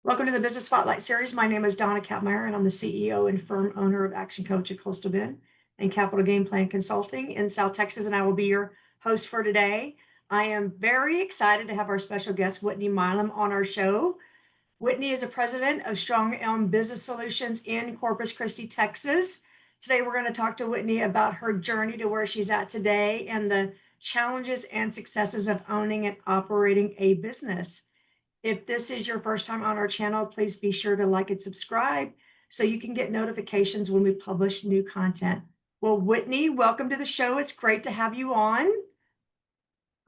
Welcome to the Business Spotlight Series. My name is Dona Kappmeyer, and I'm the CEO and firm owner of ActionCOACH at Coastal Bend and Capital Game Plan Consulting in South Texas, and I will be your host for today. I am very excited to have our special guest, Whitney Milam, on our show. Whitney is the president of Strong Elm Business Solutions in Corpus Christi, Texas. Today, we're going to talk to Whitney about her journey to where she's at today and the challenges and successes of owning and operating a business. If this is your first time on our channel, please be sure to like and subscribe so you can get notifications when we publish new content. Well, Whitney, welcome to the show. It's great to have you on.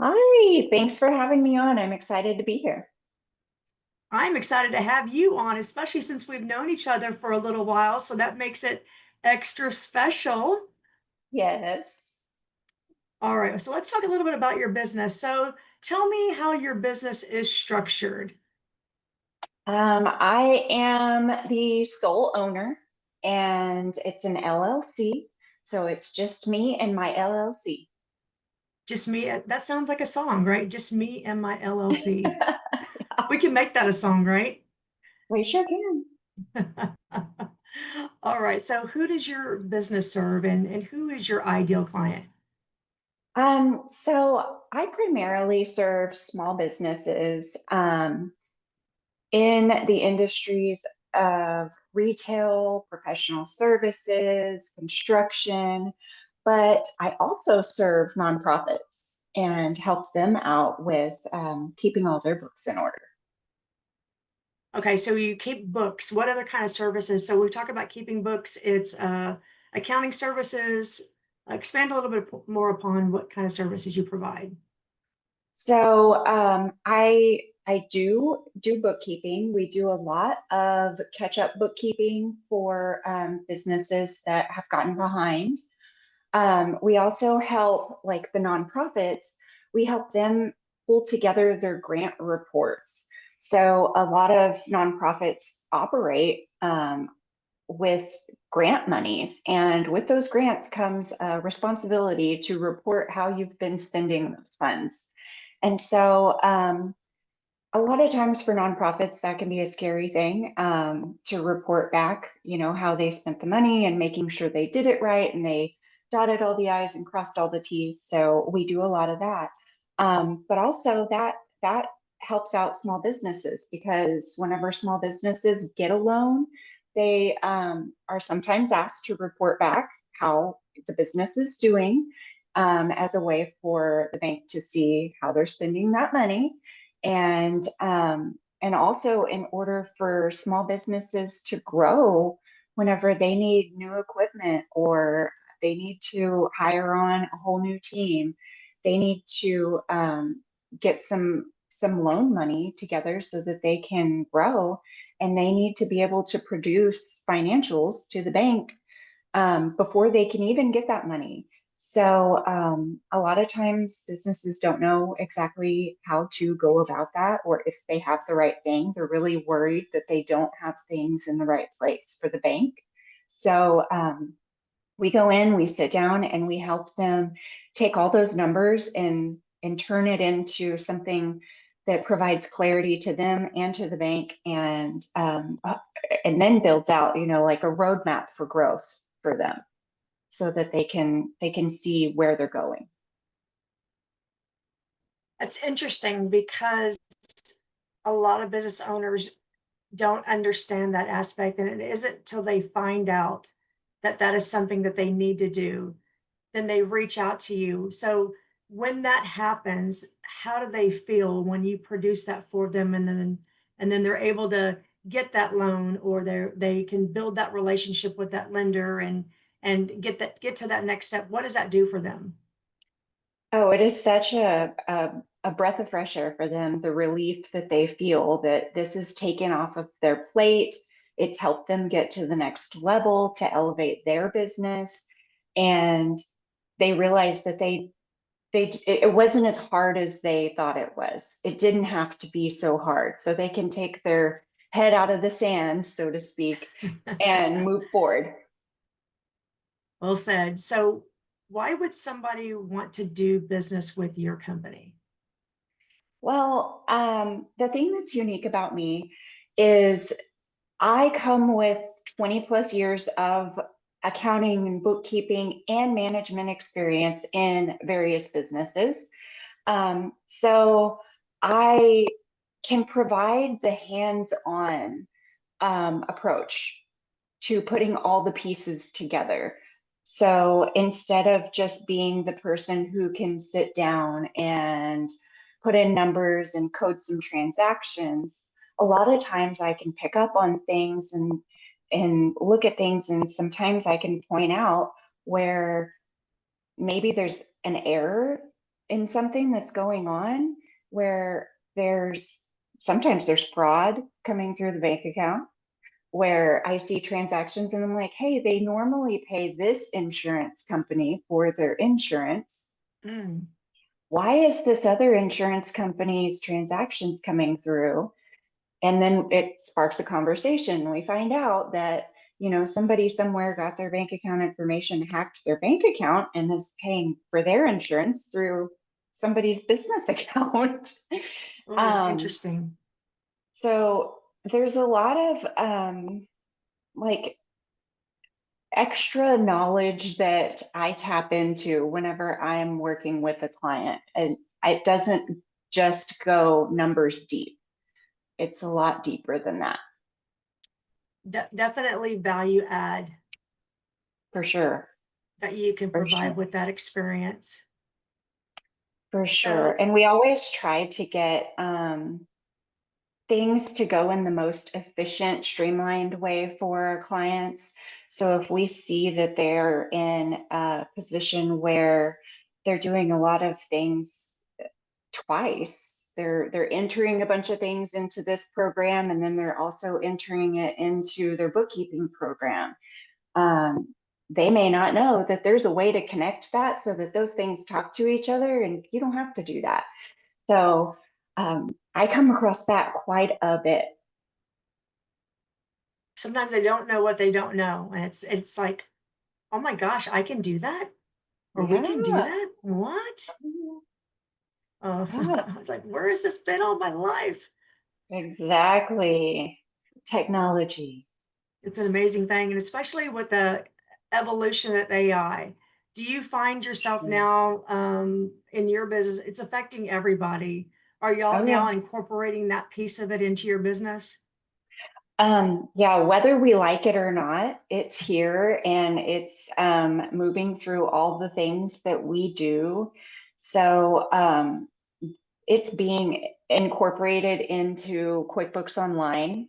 Hi, thanks for having me on. I'm excited to be here. I'm excited to have you on, especially since we've known each other for a little while, so that makes it extra special. Yes. All right, so let's talk a little bit about your business. So tell me how your business is structured. I am the sole owner and it's an LLC. So it's just me and my LLC. Just me, that sounds like a song, right? Just me and my LLC. We can make that a song, right? We sure can. All right. So who does your business serve and who is your ideal client? So I primarily serve small businesses in the industries of retail, professional services, construction, but I also serve nonprofits and help them out with keeping all their books in order. Okay, so you keep books. What other kind of services? So we talk about keeping books. It's accounting services. Expand a little bit more upon what kind of services you provide. So I do bookkeeping. We do a lot of catch-up bookkeeping for businesses that have gotten behind. We also help like the nonprofits, we help them pull together their grant reports. So a lot of nonprofits operate with grant monies, and with those grants comes a responsibility to report how you've been spending those funds. And so a lot of times for nonprofits, that can be a scary thing to report back, how they spent the money and making sure they did it right and they dotted all the I's and crossed all the T's. So we do a lot of that. But also that helps out small businesses, because whenever small businesses get a loan, they are sometimes asked to report back how the business is doing as a way for the bank to see how they're spending that money. And also in order for small businesses to grow, whenever they need new equipment or they need to hire on a whole new team, they need to get some loan money together so that they can grow, and they need to be able to produce financials to the bank before they can even get that money. So a lot of times businesses don't know exactly how to go about that, or if they have the right thing. They're really worried that they don't have things in the right place for the bank. So we go in, we sit down, and we help them take all those numbers and turn it into something that provides clarity to them and to the bank, and then builds out, like a roadmap for growth for them, so that they can see where they're going. That's interesting because a lot of business owners don't understand that aspect, and it isn't till they find out that that is something that they need to do, then they reach out to you. So when that happens, how do they feel when you produce that for them, and then they're able to get that loan, or they can build that relationship with that lender and get to that next step? What does that do for them? Oh, it is such a breath of fresh air for them, the relief that they feel that this is taken off of their plate. It's helped them get to the next level to elevate their business. And they realize that it wasn't as hard as they thought it was. It didn't have to be so hard. So they can take their head out of the sand, so to speak, and move forward. Well said. So why would somebody want to do business with your company? Well, the thing that's unique about me is I come with 20 plus years of accounting and bookkeeping and management experience in various businesses. So I can provide the hands-on approach to putting all the pieces together. So instead of just being the person who can sit down and put in numbers and code some transactions, a lot of times I can pick up on things and look at things, and sometimes I can point out where maybe there's an error in something that's going on, where sometimes there's fraud coming through the bank account, where I see transactions and I'm like, hey, they normally pay this insurance company for their insurance. Mm. Why is this other insurance company's transactions coming through? And then it sparks a conversation. We find out that, somebody somewhere got their bank account information, hacked their bank account, and is paying for their insurance through somebody's business account. Oh, interesting. So there's a lot of like extra knowledge that I tap into whenever I'm working with a client. And it doesn't just go numbers deep. It's a lot deeper than that. Definitely value add For sure. that you can For provide sure. with that experience. For sure. So, And we always try to get things to go in the most efficient, streamlined way for our clients. So if we see that they're in a position where they're doing a lot of things twice, they're entering a bunch of things into this program, and then they're also entering it into their bookkeeping program. They may not know that there's a way to connect that so that those things talk to each other, and you don't have to do that. So I come across that quite a bit. sometimes they don't know what they don't know. And it's like, oh my gosh, I can do that. Or we can do Yeah. that. What? Oh, Yeah, I was like, where has this been all my life? exactly. Technology. It's an amazing thing. And especially with the evolution of AI, do you find yourself Sure. now in your business, it's affecting everybody? Are y'all Oh now yeah. incorporating that piece of it into your business? Yeah, whether we like it or not, it's here, and it's moving through all the things that we do. So it's being incorporated into QuickBooks Online,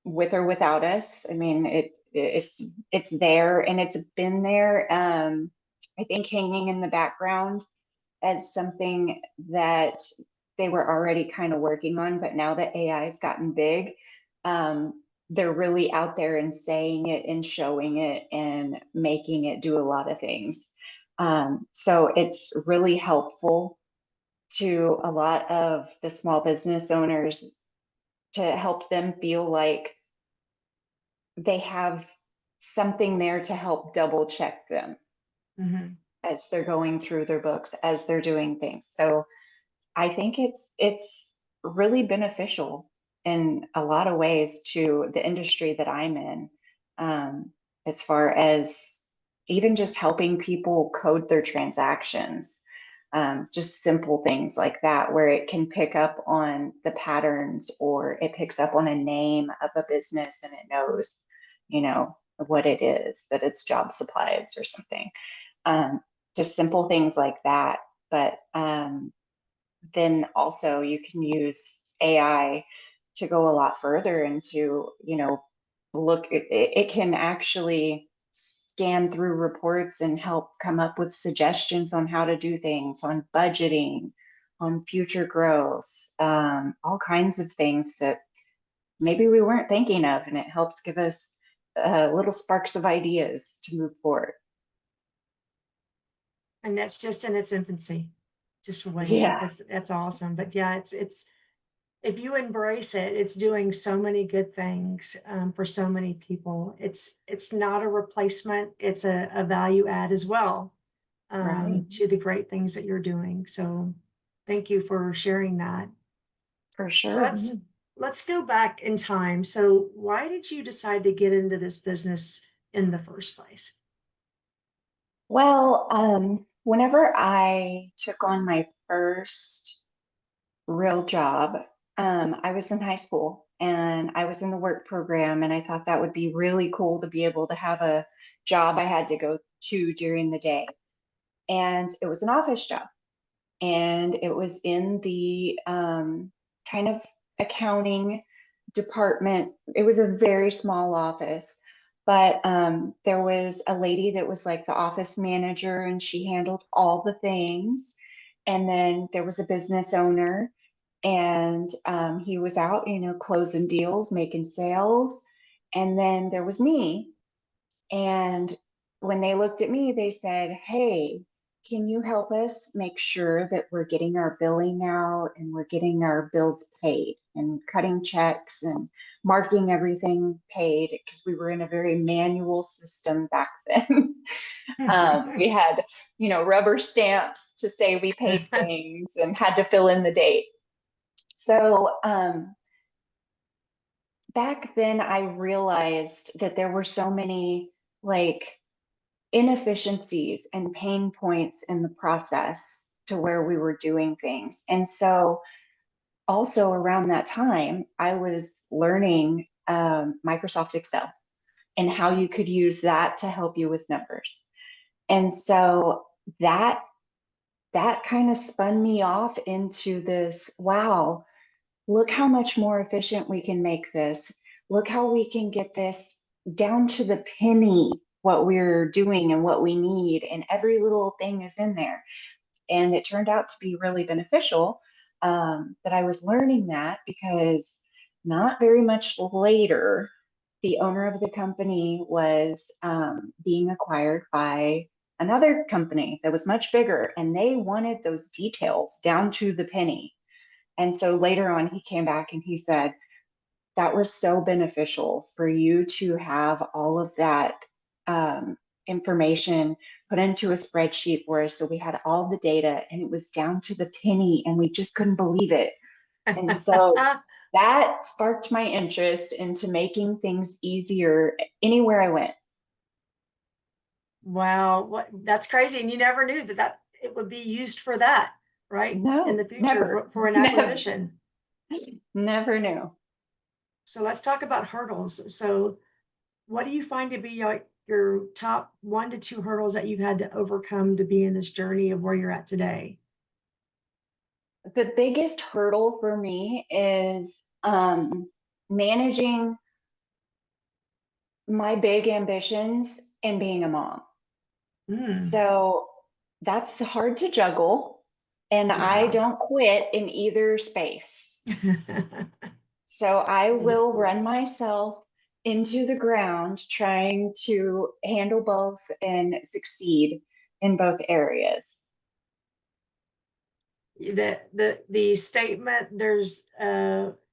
with or without us. I mean, it's there, and it's been there. I think hanging in the background as something that they were already kind of working on, but now that AI has gotten big, they're really out there and saying it and showing it and making it do a lot of things. So it's really helpful to a lot of the small business owners to help them feel like they have something there to help double check them Mm-hmm. as they're going through their books, as they're doing things. So I think it's really beneficial in a lot of ways to the industry that I'm in, as far as even just helping people code their transactions, just simple things like that, where it can pick up on the patterns, or it picks up on a name of a business and it knows, what it is, that it's job supplies or something. Just simple things like that. But then also you can use AI to go a lot further into, it can actually scan through reports and help come up with suggestions on how to do things, on budgeting, on future growth, all kinds of things that maybe we weren't thinking of. And it helps give us little sparks of ideas to move forward. And that's just in its infancy. Just wait. Yeah, That's awesome. But yeah, it's if you embrace it, it's doing so many good things for so many people. It's not a replacement. It's a value add as well right. to the great things that you're doing. So thank you for sharing that. For So sure. let's go back in time. So why did you decide to get into this business in the first place? Well, whenever I took on my first real job, I was in high school and I was in the work program, and I thought that would be really cool to be able to have a job I had to go to during the day. And it was an office job, and it was in the kind of accounting department. It was a very small office, but there was a lady that was like the office manager, and she handled all the things. And then there was a business owner, and he was out, closing deals, making sales. And then there was me, and when they looked at me, they said, "Hey, can you help us make sure that we're getting our billing out and we're getting our bills paid and cutting checks and marking everything paid?" Because we were in a very manual system back then. We had, rubber stamps to say we paid things and had to fill in the date. So back then, I realized that there were so many like inefficiencies and pain points in the process to where we were doing things. And so, also around that time, I was learning Microsoft Excel and how you could use that to help you with numbers. And so that kind of spun me off into this, wow, look how much more efficient we can make this. Look how we can get this down to the penny, what we're doing and what we need. And every little thing is in there. And it turned out to be really beneficial that I was learning that, because not very much later, the owner of the company was being acquired by another company that was much bigger, and they wanted those details down to the penny. And so later on, he came back and he said, "That was so beneficial for you to have all of that information put into a spreadsheet for us. So we had all the data and it was down to the penny, and we just couldn't believe it." And so that sparked my interest into making things easier anywhere I went. Wow, that's crazy. And you never knew that it would be used for that, right? In No, the future never, for an never, acquisition. never knew. So let's talk about hurdles. So what do you find to be like your top 1 to 2 hurdles that you've had to overcome to be in this journey of where you're at today? The biggest hurdle for me is managing my big ambitions and being a mom. Mm, So that's hard to juggle. And I yeah. don't quit in either space. So I Yeah. will run myself into the ground trying to handle both and succeed in both areas. The statement, there's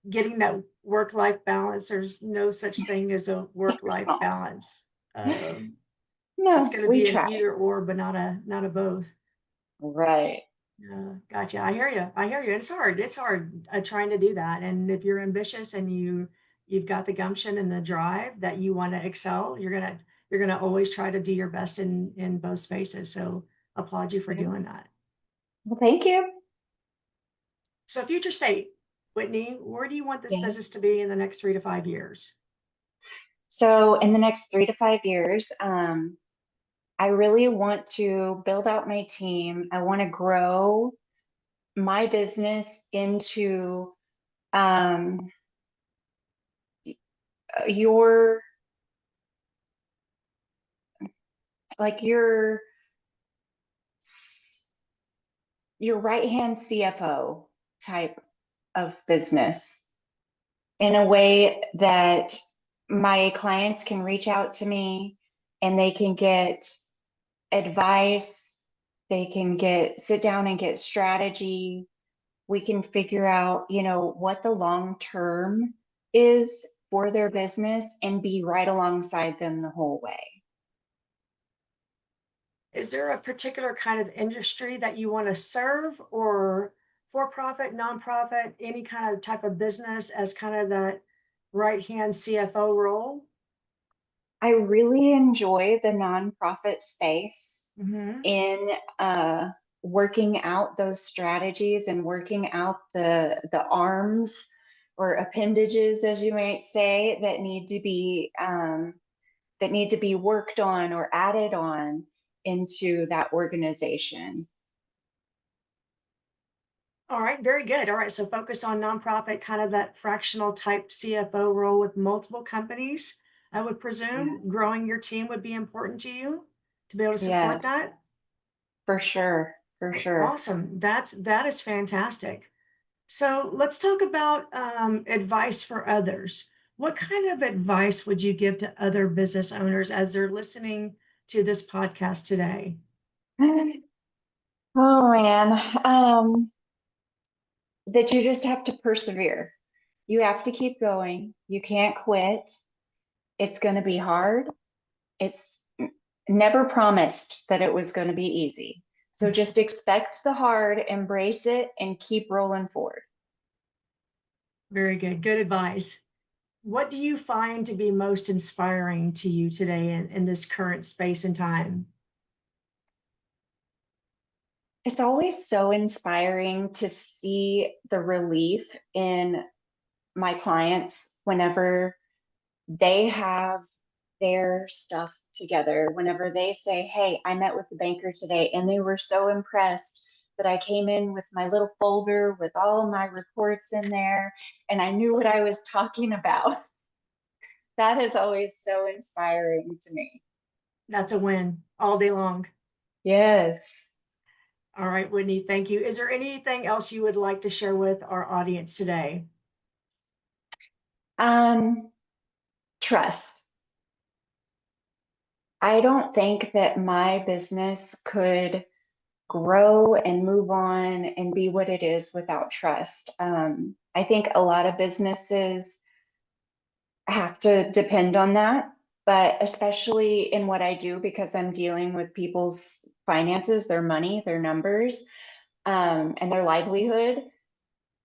getting that work-life balance. There's no such thing as a There's work-life not. balance. Um, it's No, going to we be an try. either or, but not a both. Right. Gotcha. I hear you. I hear you. It's hard. It's hard trying to do that. And if you're ambitious and you've got the gumption and the drive that you want to excel, you're gonna always try to do your best in both spaces. So applaud you for Yep. doing that. Well, thank you. So future state, Whitney, where do you want this business to Yes. be in the next 3 to 5 years? So in the next 3 to 5 years, I really want to build out my team. I want to grow my business into um, your like your right hand CFO type of business, in a way that my clients can reach out to me and they can get advice, they can get sit down and get strategy. We can figure out, what the long term is for their business and be right alongside them the whole way. Is there a particular kind of industry that you want to serve, or for-profit, nonprofit, any kind of type of business as kind of that right-hand CFO role? I really enjoy the nonprofit space Hmm. in working out those strategies and working out the arms or appendages, as you might say, that need to be worked on or added on into that organization. All right, very good. All right, so focus on nonprofit, kind of that fractional type CFO role with multiple companies. I would Yeah. presume growing your team would be important to you to be able to support Yes, that. for sure, for sure. Awesome. That is fantastic. So let's talk about advice for others. What kind of advice would you give to other business owners as they're listening to this podcast today? Oh man, that you just have to persevere. You have to keep going. You can't quit. It's going to be hard. It's never promised that it was going to be easy. So just expect the hard, embrace it, and keep rolling forward. Very good. Good advice. What do you find to be most inspiring to you today in this current space and time? It's always so inspiring to see the relief in my clients whenever they have their stuff together, whenever they say, "Hey, I met with the banker today and they were so impressed that I came in with my little folder with all my reports in there and I knew what I was talking about." That is always so inspiring to me. That's a win all day long. Yes. All right, Whitney, thank you. Is there anything else you would like to share with our audience today? Um, Trust. I don't think that my business could grow and move on and be what it is without trust. I think a lot of businesses have to depend on that, but especially in what I do, because I'm dealing with people's finances, their money, their numbers, and their livelihood,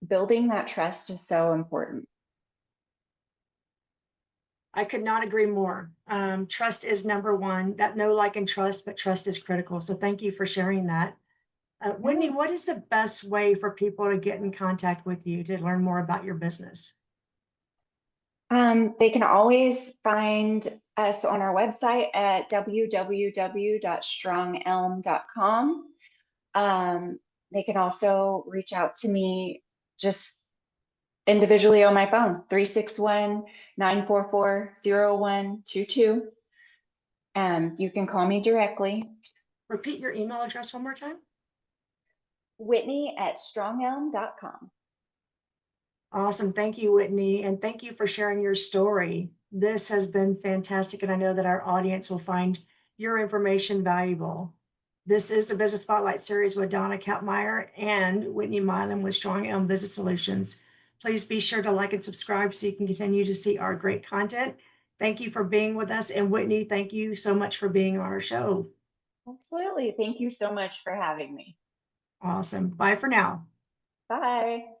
building that trust is so important. I could not agree more. Trust is number one. That know, like, and trust, but trust is critical. So thank you for sharing that. Whitney, Yeah. what is the best way for people to get in contact with you to learn more about your business? They can always find us on our website at www.strongelm.com. They can also reach out to me just individually on my phone, 361-944-0122. You can call me directly, Repeat your email address one more time. Whitney@strongelm.com. Awesome. Thank you, Whitney. And thank you for sharing your story. This has been fantastic. And I know that our audience will find your information valuable. This is a Business Spotlight series with Dona Kappmeyer and Whitney Milam with Strong Elm Business Solutions. Please be sure to like and subscribe so you can continue to see our great content. Thank you for being with us. And Whitney, thank you so much for being on our show. Absolutely. Thank you so much for having me. Awesome. Bye for now. Bye.